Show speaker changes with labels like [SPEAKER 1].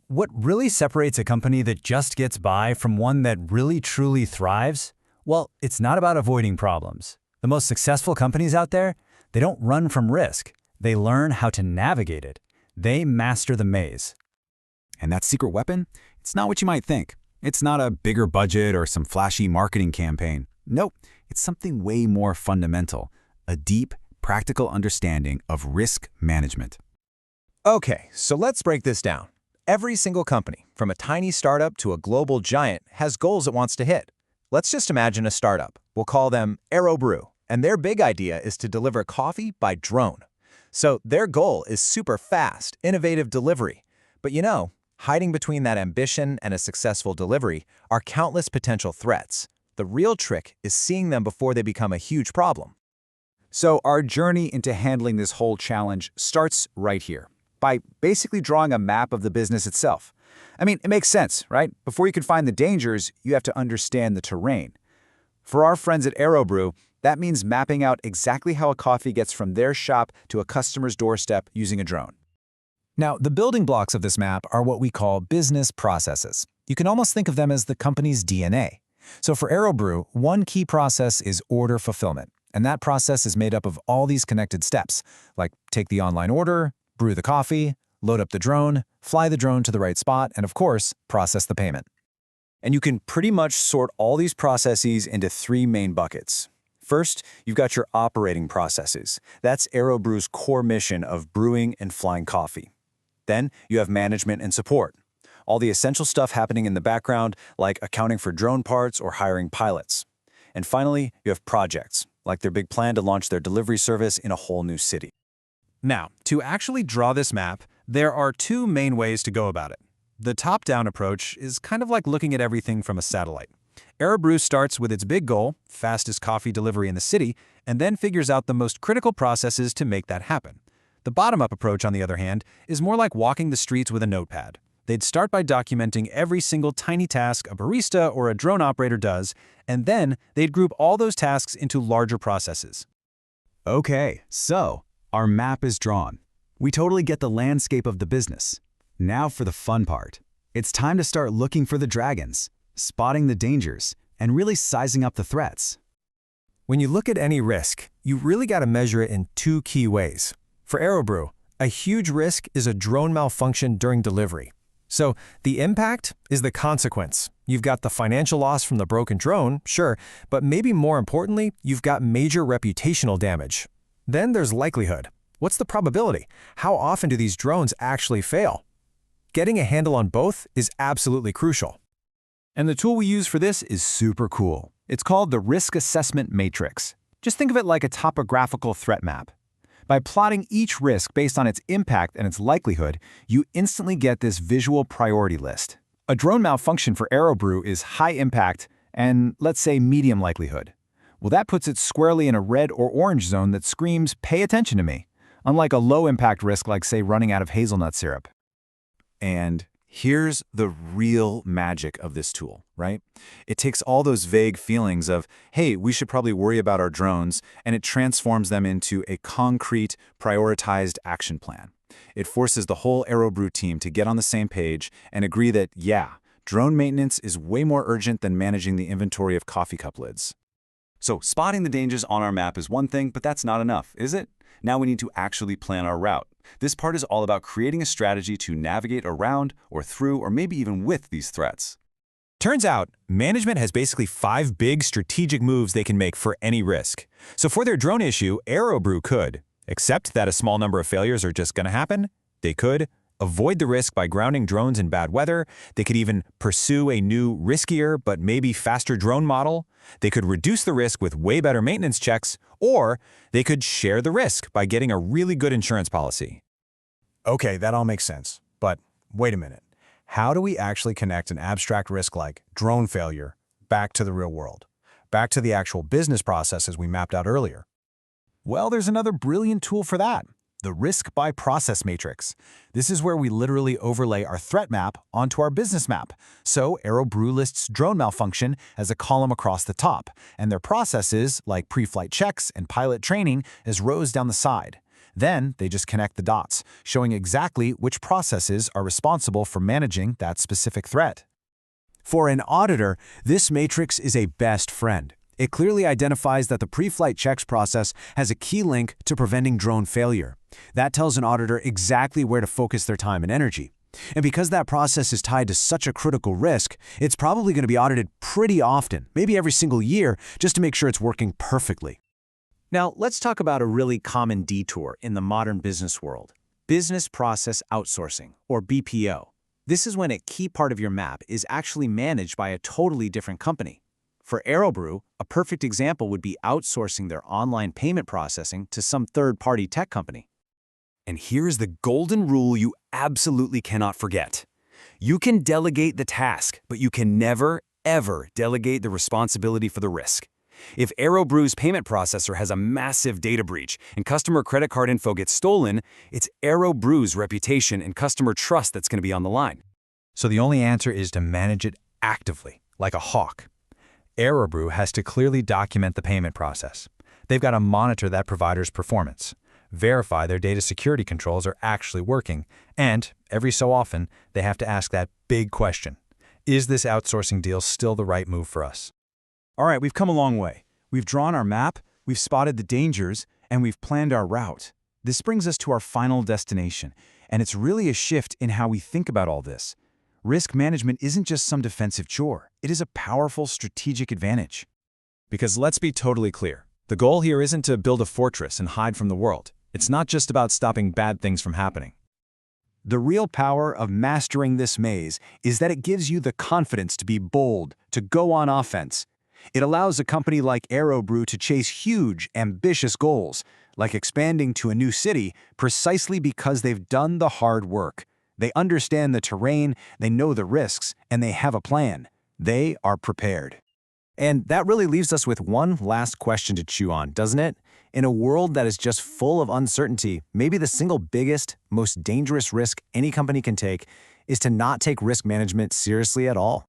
[SPEAKER 1] What really separates a company that just gets by from one that really truly thrives? Well, it's not about avoiding problems. The most successful companies out there, they don't run from risk. They learn how to navigate it. They master the maze.
[SPEAKER 2] And that secret weapon? It's not what you might think. It's not a bigger budget or some flashy marketing campaign. Nope, it's something way more fundamental. A deep, practical understanding of risk management.
[SPEAKER 3] Okay, so let's break this down. Every single company, from a tiny startup to a global giant, has goals it wants to hit. Let's just imagine a startup. We'll call them AeroBrew, and their big idea is to deliver coffee by drone. So their goal is super fast, innovative delivery. But hiding between that ambition and a successful delivery are countless potential threats. The real trick is seeing them before they become a huge problem.
[SPEAKER 2] So our journey into handling this whole challenge starts right here, by basically drawing a map of the business itself. It makes sense, right? Before you can find the dangers, you have to understand the terrain. For our friends at AeroBrew, that means mapping out exactly how a coffee gets from their shop to a customer's doorstep using a drone.
[SPEAKER 3] Now, the building blocks of this map are what we call business processes. You can almost think of them as the company's DNA. So for AeroBrew, one key process is order fulfillment. And that process is made up of all these connected steps, like take the online order, brew the coffee, load up the drone, fly the drone to the right spot, and of course, process the payment.
[SPEAKER 2] And you can pretty much sort all these processes into three main buckets. First, you've got your operating processes. That's AeroBrew's core mission of brewing and flying coffee. Then you have management and support. All the essential stuff happening in the background, like accounting for drone parts or hiring pilots. And finally, you have projects, like their big plan to launch their delivery service in a whole new city.
[SPEAKER 4] Now, to actually draw this map, there are two main ways to go about it. The top-down approach is kind of like looking at everything from a satellite. AeroBrew starts with its big goal, fastest coffee delivery in the city, and then figures out the most critical processes to make that happen. The bottom-up approach, on the other hand, is more like walking the streets with a notepad. They'd start by documenting every single tiny task a barista or a drone operator does, and then they'd group all those tasks into larger processes.
[SPEAKER 2] Okay, so our map is drawn. We totally get the landscape of the business. Now for the fun part. It's time to start looking for the dragons, spotting the dangers, and really sizing up the threats.
[SPEAKER 3] When you look at any risk, you really got to measure it in two key ways. For AeroBrew, a huge risk is a drone malfunction during delivery. So the impact is the consequence. You've got the financial loss from the broken drone, sure, but maybe more importantly, you've got major reputational damage. Then there's likelihood. What's the probability? How often do these drones actually fail? Getting a handle on both is absolutely crucial.
[SPEAKER 4] And the tool we use for this is super cool. It's called the Risk Assessment Matrix. Just think of it like a topographical threat map. By plotting each risk based on its impact and its likelihood, you instantly get this visual priority list. A drone malfunction for AeroBrew is high impact and, let's say, medium likelihood. Well, that puts it squarely in a red or orange zone that screams, pay attention to me, unlike a low-impact risk like, say, running out of hazelnut syrup.
[SPEAKER 2] And here's the real magic of this tool, right? It takes all those vague feelings of, hey, we should probably worry about our drones, and it transforms them into a concrete, prioritized action plan. It forces the whole AeroBrew team to get on the same page and agree that, yeah, drone maintenance is way more urgent than managing the inventory of coffee cup lids. So spotting the dangers on our map is one thing, but that's not enough, is it? Now we need to actually plan our route. This part is all about creating a strategy to navigate around or through or maybe even with these threats.
[SPEAKER 3] Turns out, management has basically 5 big strategic moves they can make for any risk. So for their drone issue, AeroBrew could accept that a small number of failures are just going to happen. They could avoid the risk by grounding drones in bad weather. They could even pursue a new, riskier, but maybe faster drone model. They could reduce the risk with way better maintenance checks, or they could share the risk by getting a really good insurance policy. Okay, that all makes sense. But wait a minute. How do we actually connect an abstract risk like drone failure back to the real world? Back to the actual business processes we mapped out earlier? Well, there's another brilliant tool for that. The Risk by Process Matrix. This is where we literally overlay our threat map onto our business map. So AeroBrew lists drone malfunction as a column across the top, and their processes, like pre-flight checks and pilot training, as rows down the side.
[SPEAKER 2] Then they just connect the dots, showing exactly which processes are responsible for managing that specific threat.
[SPEAKER 5] For an auditor, this matrix is a best friend. It clearly identifies that the pre-flight checks process has a key link to preventing drone failure. That tells an auditor exactly where to focus their time and energy. And because that process is tied to such a critical risk, it's probably going to be audited pretty often, maybe every single year, just to make sure it's working perfectly.
[SPEAKER 4] Now, let's talk about a really common detour in the modern business world: business process outsourcing, or BPO. This is when a key part of your map is actually managed by a totally different company. For Aerobrew, a perfect example would be outsourcing their online payment processing to some third-party tech company.
[SPEAKER 6] And here's the golden rule you absolutely cannot forget. You can delegate the task, but you can never, ever delegate the responsibility for the risk. If Aerobrew's payment processor has a massive data breach and customer credit card info gets stolen, it's Aerobrew's reputation and customer trust that's going to be on the line.
[SPEAKER 1] So the only answer is to manage it actively, like a hawk. Aerobrew has to clearly document the payment process. They've got to monitor that provider's performance, verify their data security controls are actually working, and every so often, they have to ask that big question: is this outsourcing deal still the right move for us?
[SPEAKER 2] All right, we've come a long way. We've drawn our map, we've spotted the dangers, and we've planned our route. This brings us to our final destination, and it's really a shift in how we think about all this. Risk management isn't just some defensive chore. It is a powerful strategic advantage.
[SPEAKER 3] Because let's be totally clear, the goal here isn't to build a fortress and hide from the world. It's not just about stopping bad things from happening.
[SPEAKER 5] The real power of mastering this maze is that it gives you the confidence to be bold, to go on offense. It allows a company like Aerobrew to chase huge, ambitious goals, like expanding to a new city, precisely because they've done the hard work. They understand the terrain, they know the risks, and they have a plan. They are prepared.
[SPEAKER 4] And that really leaves us with one last question to chew on, doesn't it? In a world that is just full of uncertainty, maybe the single biggest, most dangerous risk any company can take is to not take risk management seriously at all.